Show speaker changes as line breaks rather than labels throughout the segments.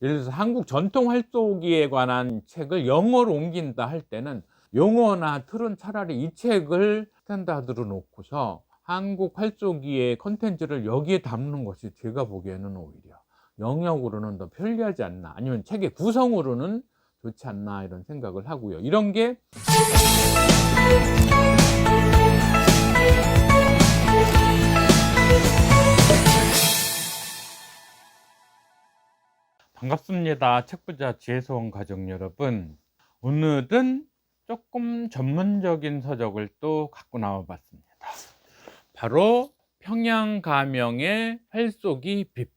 예를 들어서 한국 전통 활쏘기에 관한 책을 영어로 옮긴다 할 때는 용어나 틀은 차라리 이 책을 스탠다드로 놓고서 한국 활쏘기의 컨텐츠를 여기에 담는 것이 제가 보기에는 오히려 영역으로는 더 편리하지 않나, 아니면 책의 구성으로는 좋지 않나, 이런 생각을 하고요. 이런 게 반갑습니다. 책부자 지혜소원 가족 여러분, 오늘은 조금 전문적인 서적을 또 갖고 나와 봤습니다. 바로 평양가명의 활쏘기 비법.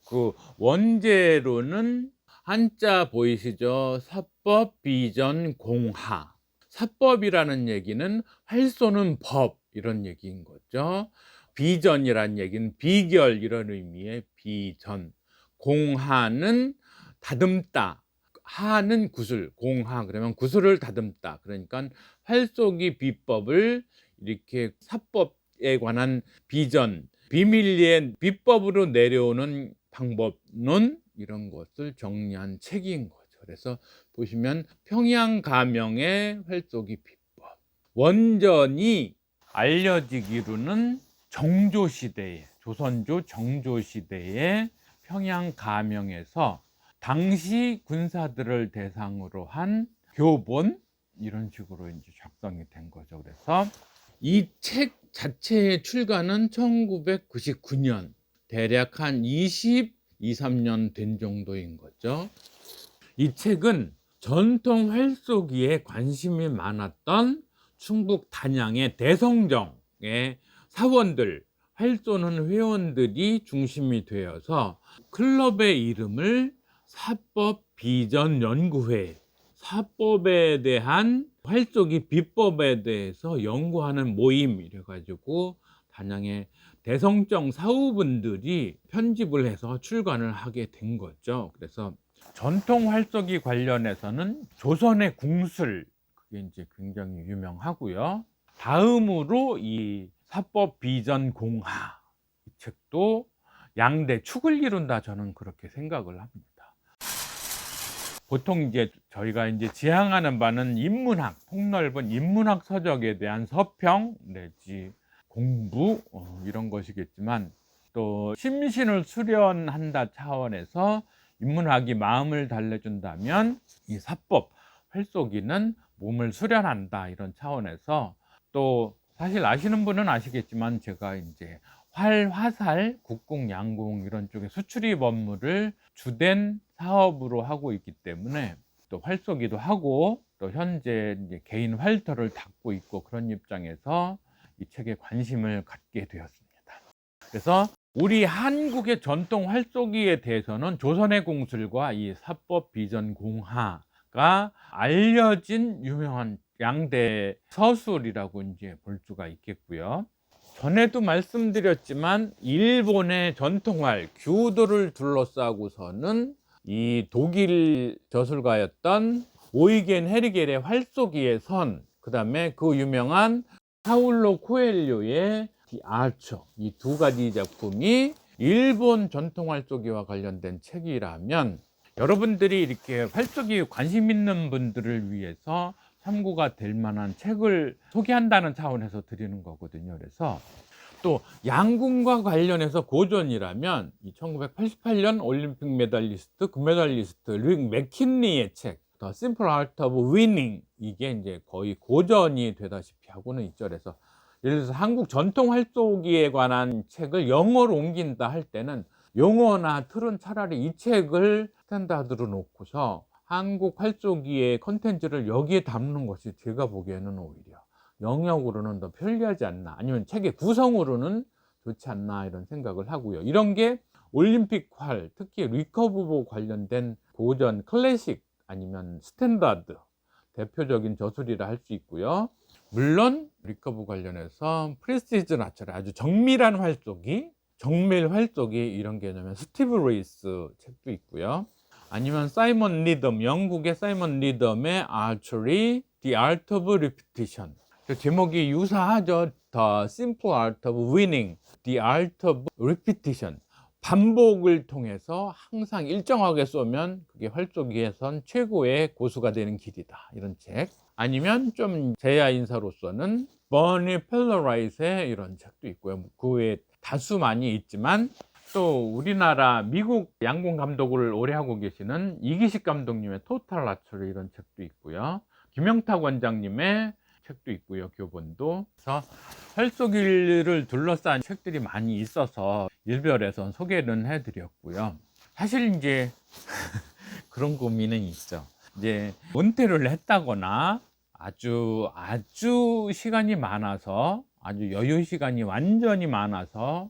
그 원제로는 한자 보이시죠? 사법 비전 공하. 사법이라는 얘기는 활쏘는 법, 이런 얘기인 거죠. 비전이란 얘기는 비결, 이런 의미의 비전. 공하는 다듬다, 하는 구슬, 공하 그러면 구슬을 다듬다. 그러니까 활쏘기 비법을 이렇게 사법에 관한 비전, 비밀리에 비법으로 내려오는 방법론, 이런 것을 정리한 책인 거죠. 그래서 보시면 평양가명의 활쏘기 비법. 원전이 알려지기로는 정조시대에, 조선조 정조시대에 평양가명에서 당시 군사들을 대상으로 한 교본, 이런 식으로 이제 작성이 된 거죠. 그래서 이 책 자체의 출간은 1999년, 대략 한 23년 된 정도인 거죠. 이 책은 전통 활쏘기에 관심이 많았던 충북 단양의 대성정의 사원들, 활쏘는 회원들이 중심이 되어서 클럽의 이름을 사법비전연구회, 사법에 대한 활쏘기 비법에 대해서 연구하는 모임, 이래가지고 단양의 대성정 사후분들이 편집을 해서 출간을 하게 된 거죠. 그래서 전통 활쏘기 관련해서는 조선의 궁술, 그게 이제 굉장히 유명하고요. 다음으로 이 사법 비전 공하, 이 책도 양대 축을 이룬다, 저는 그렇게 생각을 합니다. 보통 이제 저희가 이제 지향하는 바는 인문학, 폭넓은 인문학 서적에 대한 서평 내지 공부, 이런 것이겠지만, 또 심신을 수련한다 차원에서 인문학이 마음을 달래준다면 이 사법 활쏘기는 몸을 수련한다, 이런 차원에서, 또 사실 아시는 분은 아시겠지만 제가 이제 활, 화살, 국궁, 양궁 이런 쪽에 수출입 업무를 주된 사업으로 하고 있기 때문에 또 활쏘기도 하고, 또 현재 이제 개인 활터를 닦고 있고, 그런 입장에서 이 책에 관심을 갖게 되었습니다. 그래서 우리 한국의 전통 활쏘기에 대해서는 조선의 궁술과 이 사법 비전 공하가 알려진 유명한 양대 서술이라고 이제 볼 수가 있겠고요. 전에도 말씀드렸지만 일본의 전통활 규도를 둘러싸고서는 이 독일 저술가였던 오이겐 헤리겔의 활쏘기의 선, 그 다음에 그 유명한 파울로 코엘료의 디 아처, 이 두 가지 작품이 일본 전통 활쏘기와 관련된 책이라면, 여러분들이 이렇게 활쏘기에 관심 있는 분들을 위해서 참고가 될 만한 책을 소개한다는 차원에서 드리는 거거든요. 그래서 또 양궁과 관련해서 고전이라면 이 1988년 올림픽 메달리스트, 금메달리스트 릭 맥킨리의 책 The Simple Art of Winning, 이게 이제 거의 고전이 되다시피 하고는 있죠. 그래서 예를 들어서 한국 전통 활쏘기에 관한 책을 영어로 옮긴다 할 때는 용어나 틀은 차라리 이 책을 스탠다드로 놓고서 한국 활쏘기의 컨텐츠를 여기에 담는 것이 제가 보기에는 오히려 영역으로는 더 편리하지 않나, 아니면 책의 구성으로는 좋지 않나, 이런 생각을 하고요. 이런 게 올림픽 활, 특히 리커브보 관련된 고전 클래식 아니면 스탠다드 대표적인 저술이라 할 수 있고요. 물론 리커브 관련해서 프리스티지 나처럼 아주 정밀한 활쏘기, 정밀 활쏘기, 이런 개념의 스티브 레이스 책도 있고요. 아니면 사이먼 리덤, 영국의 사이먼 리덤의 Archery, The Art of Repetition, 제목이 유사하죠. The Simple Art of Winning, The Art of Repetition, 반복을 통해서 항상 일정하게 쏘면 그게 활쏘기에선 최고의 고수가 되는 길이다, 이런 책. 아니면 좀 제야 인사로서는 버니 펠러라이트의 이런 책도 있고요. 그 외에 다수 많이 있지만 또 우리나라 미국 양궁 감독을 오래 하고 계시는 이기식 감독님의 토탈 아처리 이런 책도 있고요. 김영탁 원장님의 책도 있고요, 교본도. 그래서 활쏘기를 둘러싼 책들이 많이 있어서 일별에선 소개는 해드렸고요. 사실 이제 그런 고민은 있죠. 이제 은퇴를 했다거나 아주 시간이 많아서, 아주 여유 시간이 완전히 많아서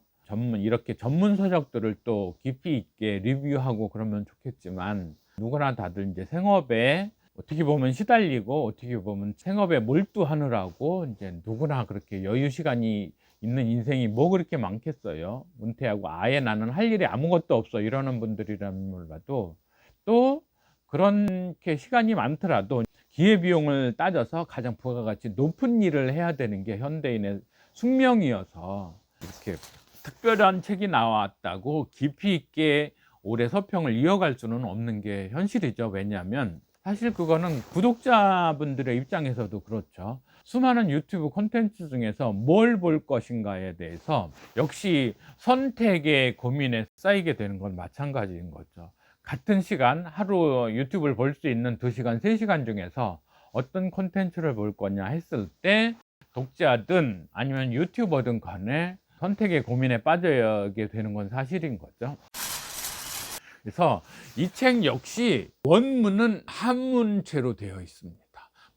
이렇게 전문 서적들을 또 깊이 있게 리뷰하고 그러면 좋겠지만, 누구나 다들 이제 생업에 어떻게 보면 시달리고 어떻게 보면 생업에 몰두하느라고 이제 누구나 그렇게 여유 시간이 있는 인생이 뭐 그렇게 많겠어요. 은퇴하고 아예 나는 할 일이 아무것도 없어 이러는 분들이라면 몰라도, 또 그렇게 시간이 많더라도 기회비용을 따져서 가장 부가가치 높은 일을 해야 되는 게 현대인의 숙명이어서, 이렇게 특별한 책이 나왔다고 깊이 있게 오래 서평을 이어갈 수는 없는 게 현실이죠. 왜냐하면 사실 그거는 구독자분들의 입장에서도 그렇죠. 수많은 유튜브 콘텐츠 중에서 뭘 볼 것인가에 대해서 역시 선택의 고민에 쌓이게 되는 건 마찬가지인 거죠. 같은 시간, 하루 유튜브를 볼 수 있는 2시간, 3시간 중에서 어떤 콘텐츠를 볼 거냐 했을 때 독자든 아니면 유튜버든 간에 선택의 고민에 빠져게 되는 건 사실인 거죠. 그래서 이 책 역시 원문은 한문체로 되어 있습니다.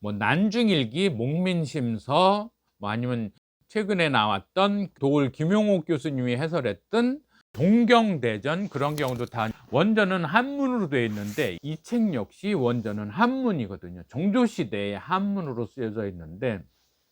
뭐 난중일기, 목민심서, 뭐 아니면 최근에 나왔던 도올 김용옥 교수님이 해설했던 동경대전, 그런 경우도 다 원전은 한문으로 되어 있는데, 이 책 역시 원전은 한문이거든요. 정조시대의 한문으로 쓰여져 있는데,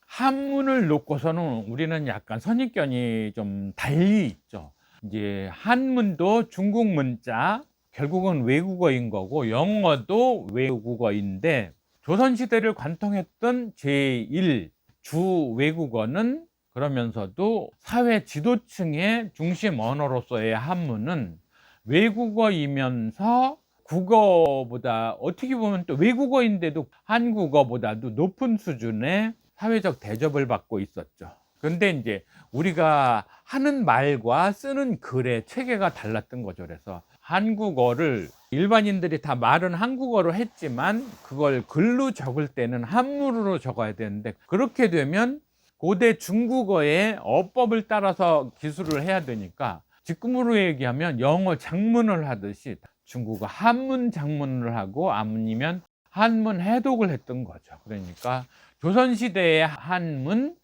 한문을 놓고서는 우리는 약간 선입견이 좀 달리 있죠. 이제 한문도 중국 문자, 결국은 외국어인 거고, 영어도 외국어인데, 조선시대를 관통했던 제1 주 외국어는, 그러면서도 사회 지도층의 중심 언어로서의 한문은 외국어이면서 국어보다, 어떻게 보면 또 외국어인데도 한국어보다도 높은 수준의 사회적 대접을 받고 있었죠. 그런데 이제 우리가 하는 말과 쓰는 글의 체계가 달랐던 거죠. 그래서 한국어를 일반인들이 다 말은 한국어로 했지만 그걸 글로 적을 때는 한문으로 적어야 되는데, 그렇게 되면 고대 중국어의 어법을 따라서 기술을 해야 되니까, 지금으로 얘기하면 영어 장문을 하듯이 중국어 한문 장문을 하고, 아니면 한문 해독을 했던 거죠. 그러니까 조선시대의 한문,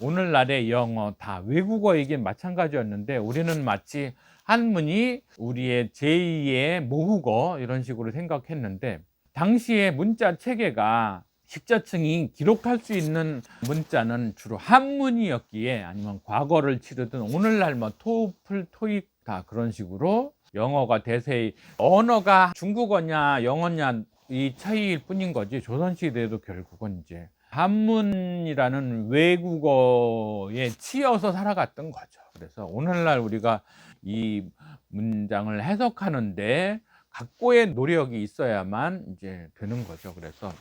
오늘날의 영어 다 외국어이긴 마찬가지였는데, 우리는 마치 한문이 우리의 제2의 모국어 이런 식으로 생각했는데, 당시의 문자 체계가 식자층이 기록할 수 있는 문자는 주로 한문이었기에, 아니면 과거를 치르든 오늘날 뭐 토플, 토익 다 그런 식으로 영어가 대세의, 언어가 중국어냐 영어냐 이 차이일 뿐인 거지, 조선시대에도 결국은 이제 한문이라는 외국어에 치여서 살아갔던 거죠. 그래서 오늘날 우리가 이 문장을 해석하는데 각고의 노력이 있어야만 이제 되는 거죠. 그래서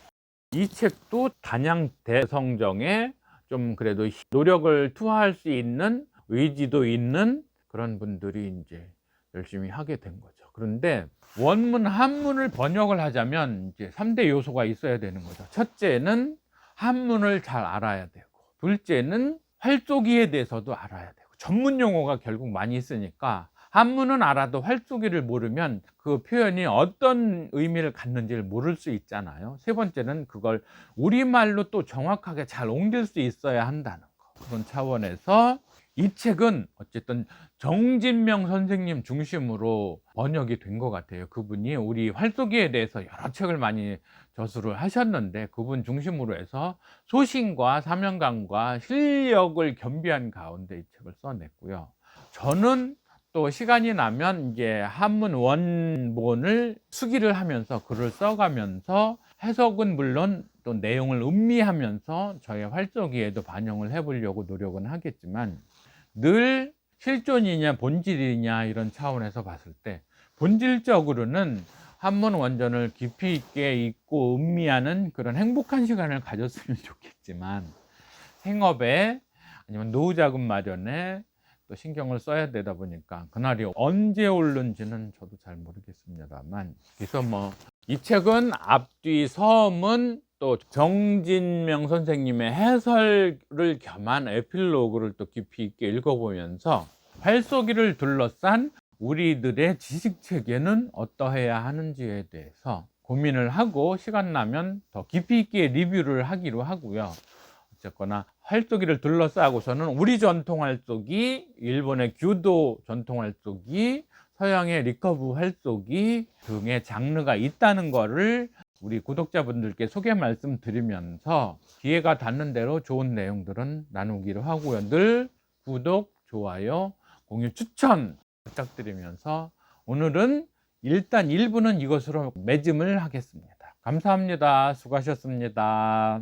이 책도 단양 대성정에 좀 그래도 노력을 투하할 수 있는, 의지도 있는 그런 분들이 이제 열심히 하게 된 거죠. 그런데 원문 한문을 번역을 하자면 이제 3대 요소가 있어야 되는 거죠. 첫째는 한문을 잘 알아야 되고, 둘째는 활쏘기에 대해서도 알아야 되고, 전문 용어가 결국 많이 있으니까 한문은 알아도 활쏘기를 모르면 그 표현이 어떤 의미를 갖는지를 모를 수 있잖아요. 세 번째는 그걸 우리말로 또 정확하게 잘 옮길 수 있어야 한다는 거. 그런 차원에서 이 책은 어쨌든 정진명 선생님 중심으로 번역이 된 것 같아요. 그분이 우리 활쏘기에 대해서 여러 책을 많이 저술을 하셨는데, 그분 중심으로 해서 소신과 사명감과 실력을 겸비한 가운데 이 책을 써냈고요. 저는 또 시간이 나면 이제 한문 원본을 수기를 하면서 글을 써가면서 해석은 물론 또 내용을 음미하면서 저의 활쏘기에도 반영을 해보려고 노력은 하겠지만, 늘 실존이냐 본질이냐 이런 차원에서 봤을 때 본질적으로는 한문 원전을 깊이 있게 읽고 음미하는 그런 행복한 시간을 가졌으면 좋겠지만 생업에 아니면 노후 자금 마련에 또 신경을 써야 되다 보니까 그날이 언제 오는지는 저도 잘 모르겠습니다만, 그래서 뭐 이 책은 앞뒤 서문 또 정진명 선생님의 해설을 겸한 에필로그를 또 깊이 있게 읽어보면서 활쏘기를 둘러싼 우리들의 지식 체계는 어떠해야 하는지에 대해서 고민을 하고 시간 나면 더 깊이 있게 리뷰를 하기로 하고요. 어쨌거나 활쏘기를 둘러싸고서는 우리 전통 활쏘기, 일본의 규도 전통 활쏘기, 서양의 리커브 활쏘기 등의 장르가 있다는 거를 우리 구독자분들께 소개 말씀드리면서 기회가 닿는 대로 좋은 내용들은 나누기로 하고요. 늘 구독, 좋아요, 공유, 추천 부탁드리면서 오늘은 일단 1부는 이것으로 매짐을 하겠습니다. 감사합니다. 수고하셨습니다.